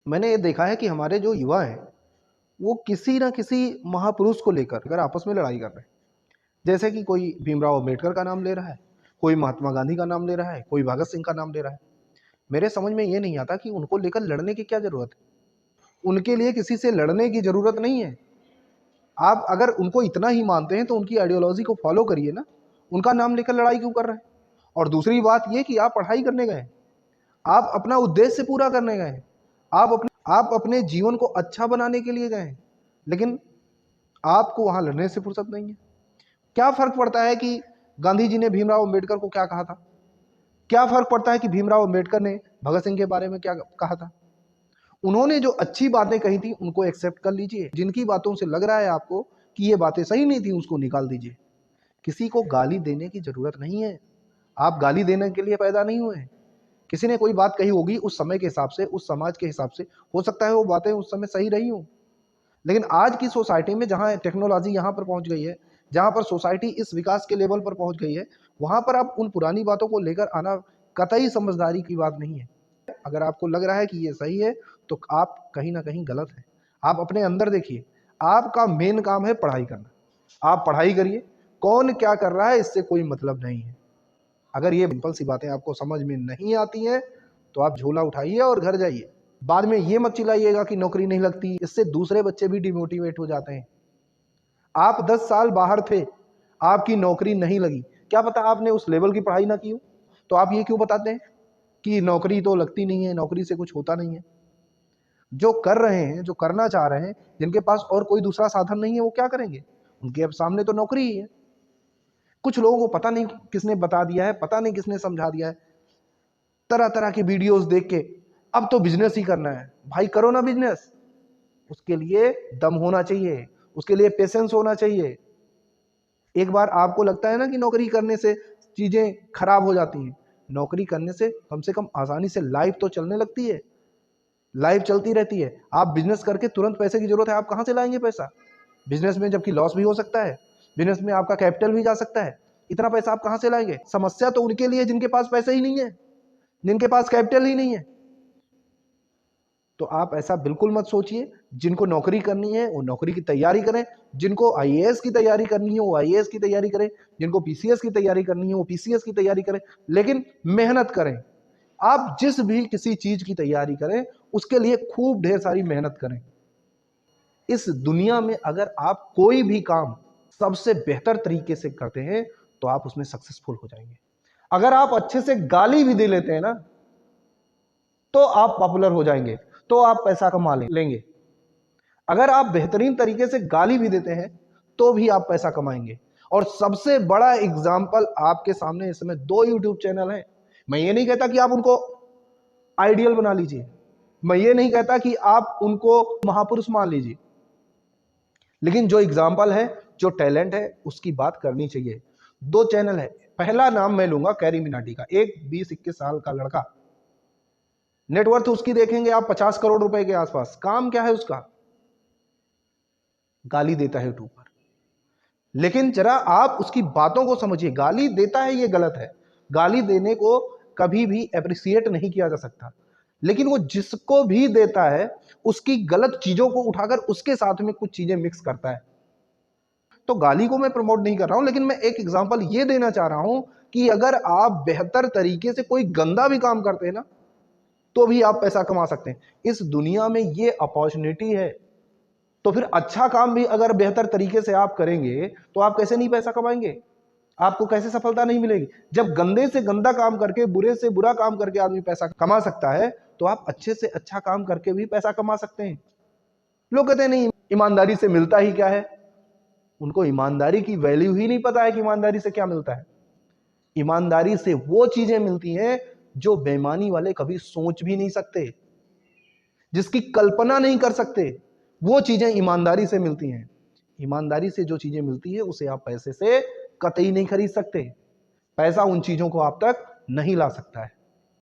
मैंने ये देखा है कि हमारे जो युवा हैं वो किसी ना किसी महापुरुष को लेकर अगर आपस में लड़ाई कर रहे हैं। जैसे कि कोई भीमराव अम्बेडकर का नाम ले रहा है, कोई महात्मा गांधी का नाम ले रहा है, कोई भगत सिंह का नाम ले रहा है। मेरे समझ में ये नहीं आता कि उनको लेकर लड़ने की क्या जरूरत है। उनके लिए किसी से लड़ने की जरूरत नहीं है। आप अगर उनको इतना ही मानते हैं तो उनकी आइडियोलॉजी को फॉलो करिए ना। उनका नाम लेकर लड़ाई क्यों कर रहे हैं? और दूसरी बात ये कि आप पढ़ाई करने गए, आप अपना उद्देश्य पूरा करने गए, आप अपने जीवन को अच्छा बनाने के लिए गए, लेकिन आपको वहां लड़ने से फुर्सत नहीं है। क्या फर्क पड़ता है कि गांधी जी ने भीमराव अंबेडकर को क्या कहा था? क्या फर्क पड़ता है कि भीमराव अंबेडकर ने भगत सिंह के बारे में क्या कहा था? उन्होंने जो अच्छी बातें कही थी उनको एक्सेप्ट कर लीजिए। जिनकी बातों से लग रहा है आपको कि ये बातें सही नहीं थी, उसको निकाल दीजिए। किसी को गाली देने की जरूरत नहीं है। आप गाली देने के लिए पैदा नहीं हुए हैं। किसी ने कोई बात कही होगी उस समय के हिसाब से, उस समाज के हिसाब से, हो सकता है वो बातें उस समय सही रही हो, लेकिन आज की सोसाइटी में जहां टेक्नोलॉजी यहाँ पर पहुंच गई है, जहां पर सोसाइटी इस विकास के लेवल पर पहुंच गई है, वहां पर आप उन पुरानी बातों को लेकर आना कतई समझदारी की बात नहीं है। अगर आपको लग रहा है कि ये सही है तो आप कहीं ना कहीं गलत है। आप अपने अंदर देखिए। आपका मेन काम है पढ़ाई करना। आप पढ़ाई करिए। कौन क्या कर रहा है इससे कोई मतलब नहीं है। अगर ये सिंपल सी बातें आपको समझ में नहीं आती हैं तो आप झोला उठाइए और घर जाइए। बाद में ये मत चिल्लाइएगा कि नौकरी नहीं लगती, इससे दूसरे बच्चे भी डिमोटिवेट हो जाते हैं। आप 10 साल बाहर थे, आपकी नौकरी नहीं लगी, क्या पता आपने उस लेवल की पढ़ाई ना की हो, तो आप ये क्यों बताते हैं कि नौकरी तो लगती नहीं है, नौकरी से कुछ होता नहीं है। जो कर रहे हैं, जो करना चाह रहे हैं, जिनके पास और कोई दूसरा साधन नहीं है, वो क्या करेंगे? उनके अब सामने तो नौकरी ही है। कुछ लोगों को पता नहीं किसने बता दिया है, पता नहीं किसने समझा दिया है, तरह तरह की वीडियोस देख के अब तो बिजनेस ही करना है। भाई करो ना बिजनेस। उसके लिए दम होना चाहिए, उसके लिए पेशेंस होना चाहिए। एक बार आपको लगता है ना कि नौकरी करने से चीजें खराब हो जाती हैं, नौकरी करने से कम आसानी से लाइफ तो चलने लगती है। लाइफ चलती रहती है। आप बिजनेस करके तुरंत पैसे की जरूरत है, आप कहां से लाएंगे पैसा? बिजनेस में जबकि लॉस भी हो सकता है, बिजनेस में आपका कैपिटल भी जा सकता है। इतना पैसा आप कहां से लाएंगे? समस्या तो उनके लिए जिनके पास पैसे ही नहीं है, जिनके पास कैपिटल ही नहीं है। तो आप ऐसा बिल्कुल मत सोचिए। जिनको नौकरी करनी है वो नौकरी की तैयारी करें, जिनको आईएएस की तैयारी करनी है वो आईएएस की तैयारी करें, जिनको पीसीएस की तैयारी करनी है वो पीसीएस की तैयारी करें, लेकिन मेहनत करें। आप जिस भी किसी चीज की तैयारी करें उसके लिए खूब ढेर सारी मेहनत करें। इस दुनिया में अगर आप कोई भी काम सबसे बेहतर तरीके से करते हैं तो आप उसमें सक्सेसफुल हो जाएंगे। अगर आप अच्छे से गाली भी दे लेते हैं ना तो आप पॉपुलर हो जाएंगे, तो आप पैसा कमा लेंगे। अगर आप बेहतरीन तरीके से गाली भी देते हैं तो भी आप पैसा कमाएंगे। और सबसे बड़ा एग्जाम्पल आपके सामने इस समय 2 यूट्यूब चैनल हैं। मैं ये नहीं कहता कि आप उनको आइडियल बना लीजिए, मैं ये नहीं कहता कि आप उनको महापुरुष मान लीजिए, लेकिन जो एग्जाम्पल है, जो टैलेंट है, उसकी बात करनी चाहिए। 2 चैनल है। पहला नाम मैं लूंगा कैरी मिनाटी का। एक 20-21 साल का लड़का, नेटवर्थ उसकी देखेंगे आप 50 करोड़ रुपए के आसपास। काम क्या है उसका? गाली देता है यूट्यूब पर। लेकिन जरा आप उसकी बातों को समझिए। गाली देता है ये गलत है, गाली देने को कभी भी एप्रिसिएट नहीं किया जा सकता, लेकिन वो जिसको भी देता है उसकी गलत चीजों को उठाकर उसके साथ में कुछ चीजें मिक्स करता है। तो गाली को मैं प्रमोट नहीं कर रहा हूं, लेकिन मैं एक एग्जांपल ये देना चाह रहा हूं कि अगर आप बेहतर तरीके से कोई गंदा भी काम करते हैं ना तो भी आप पैसा कमा सकते हैं। इस दुनिया में ये अपॉर्चुनिटी है। तो फिर अच्छा काम भी अगर बेहतर तरीके से आप करेंगे तो आप कैसे नहीं पैसा कमाएंगे? आपको कैसे सफलता नहीं मिलेगी? जब गंदे से गंदा काम करके, बुरे से बुरा काम करके आदमी पैसा कमा सकता है तो आप अच्छे से अच्छा काम करके भी पैसा कमा सकते हैं। लोग कहते हैं नहीं, ईमानदारी से मिलता ही क्या है? उनको ईमानदारी की वैल्यू ही नहीं पता है कि ईमानदारी से क्या मिलता है। ईमानदारी से वो चीजें मिलती हैं जो बेईमानी वाले कभी सोच भी नहीं सकते, जिसकी कल्पना नहीं कर सकते। वो चीजें ईमानदारी से मिलती हैं। ईमानदारी से जो चीजें मिलती है उसे आप पैसे से कतई नहीं खरीद सकते। पैसा उन चीजों को आप तक नहीं ला सकता है।